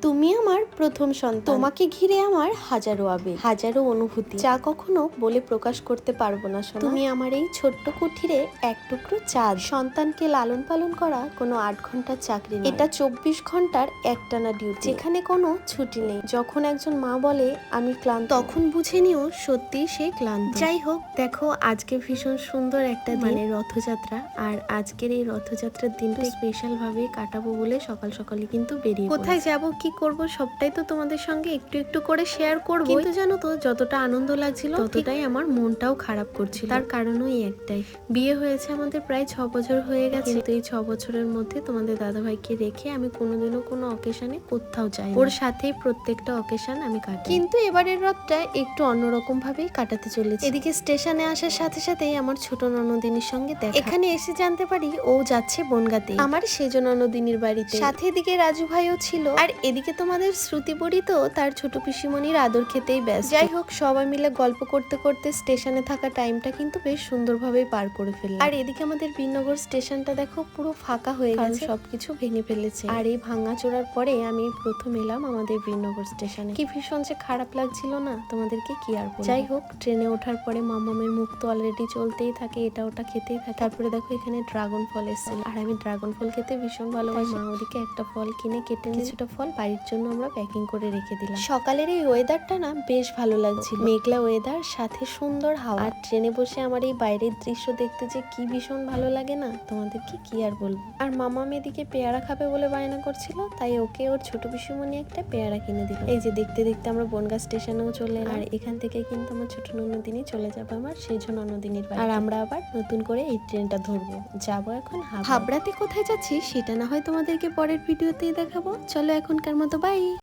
তুমি আমার প্রথম সন্তান, তোমাকে ঘিরে আমার হাজারো আবেগ, হাজারো অনুভূতি, যা কখনো বলে প্রকাশ করতে পারবো না সোনা। তুমি আমার এই ছোট্ট কুঠিরে এক টুকরো চাঁদ। সন্তানকে লালন পালন করা কোনো 8 ঘন্টার চাকরি নয়, এটা 24 ঘন্টার একটানা ডিউটি, যেখানে কোনো ছুটি নেই। যখন একজন মা বলে আমি ক্লান্ত, তখন বুঝে নিও সত্যি সে ক্লান্ত। যাই হোক, দেখো আজকে ভীষণ সুন্দর একটা দিন, মানে রথযাত্রা। আর আজকের এই রথযাত্রার দিনটা স্পেশাল ভাবে কাটাবো বলে সকাল সকালে কিন্তু বেরিয়ে কোথায় যাব কি করব সবটাই তো তোমাদের সঙ্গে একটু একটু করে শেয়ার করব। কিন্তু জানো তো, যতটা আনন্দ লাগছিল ততটাই আমার মনটাও খারাপ করছিল। তার কারণও একটাই, বিয়ে হয়েছে আমাদের প্রায় 6 বছর হয়ে গেছে, কিন্তু এই 6 বছরের মধ্যে তোমাদের দাদাভাইকে রেখে আমি কোনোদিনও কোনো অকেশনে কোথাও যাই, ওর সাথেই প্রত্যেকটা অকেশন আমি কাটাই। কিন্তু এবারের রথটা একটু অন্যরকম ভাবেই কাটাতে চলেছে। এদিকে স্টেশনে আসার সাথে সাথেই আমার ছোট ননদিনীর সঙ্গে দেখা, এখানে এসে জানতে পারি ও যাচ্ছে বনগাঁতে আমার সেজ ননদিনীর বাড়িতে। সাথে এদিকে রাজু ভাইও ছিল, আর এদিকে তোমাদের শ্রুতি বড়ি তো তার ছোট পিসিমণির আদর খেতেই ব্যস্ত। যাই হোক, সবাই মিলে গল্প করতে করতে স্টেশনে থাকা টাইমটা কিন্তু বেশ সুন্দরভাবে পার করে ফেললাম। আর এদিকে আমাদের বীরনগর স্টেশনটা দেখো পুরো ফাঁকা হয়ে গেছে, সবকিছু ভেঙে ফেলেছে। আর এই ভাঙা চোরার পরে আমি প্রথম এলাম আমাদের বীরনগর স্টেশনে। কি ভীষণ যে খারাপ লাগছিল না, তোমাদেরকে কি আর বলবো। যাই হোক, ট্রেনে ওঠার পরে মামামের মুখ তো অলরেডি চলতেই থাকে, এটা ওটা খেতেই থাকে। তারপরে দেখো এখানে ড্রাগন ফল এসেছিল, আর আমি ড্রাগন ফল খেতে ভীষণ ভালোবাসি। মা ওদিকে একটা ফল কিনে কেটে কিছুটা ফল বাড়ির জন্য আমরা প্যাকিং করে রেখে দিলাম। সকালের এই ওয়েদারটা না বেশ ভালো লাগছিল, মেঘলা ওয়েদার সাথে সুন্দর হাওয়া। আর ট্রেনে বসে আমার এই বাইরের দৃশ্য দেখতে যে কি ভীষণ ভালো লাগে না, তোমাদেরকে কি আর বলবো। আর মামাম এদিকে পেয়ারা খাবে বলে বায়না করছিল, তাই ওকে ওর ছোট পিসিমণি একটা পেয়ারা কিনে দিল। এই যে দেখতে দেখতে আমরা বনগাঁ স্টেশনেও চলে এলাম। আর এখান থেকে কিন্তু আমার ছোট ননদিনী চলে যাবে আমার সেজ ননদিনীর বাড়ি। আর আমরা আবার নতুন করে এই ট্রেনটা ধরবো, যাবো এখন হাবড়াতে। কোথায় যাচ্ছি সেটা না হয় তোমাদেরকে পরের ভিডিওতেই দেখাবো। চলো এখনকার মতো বাই।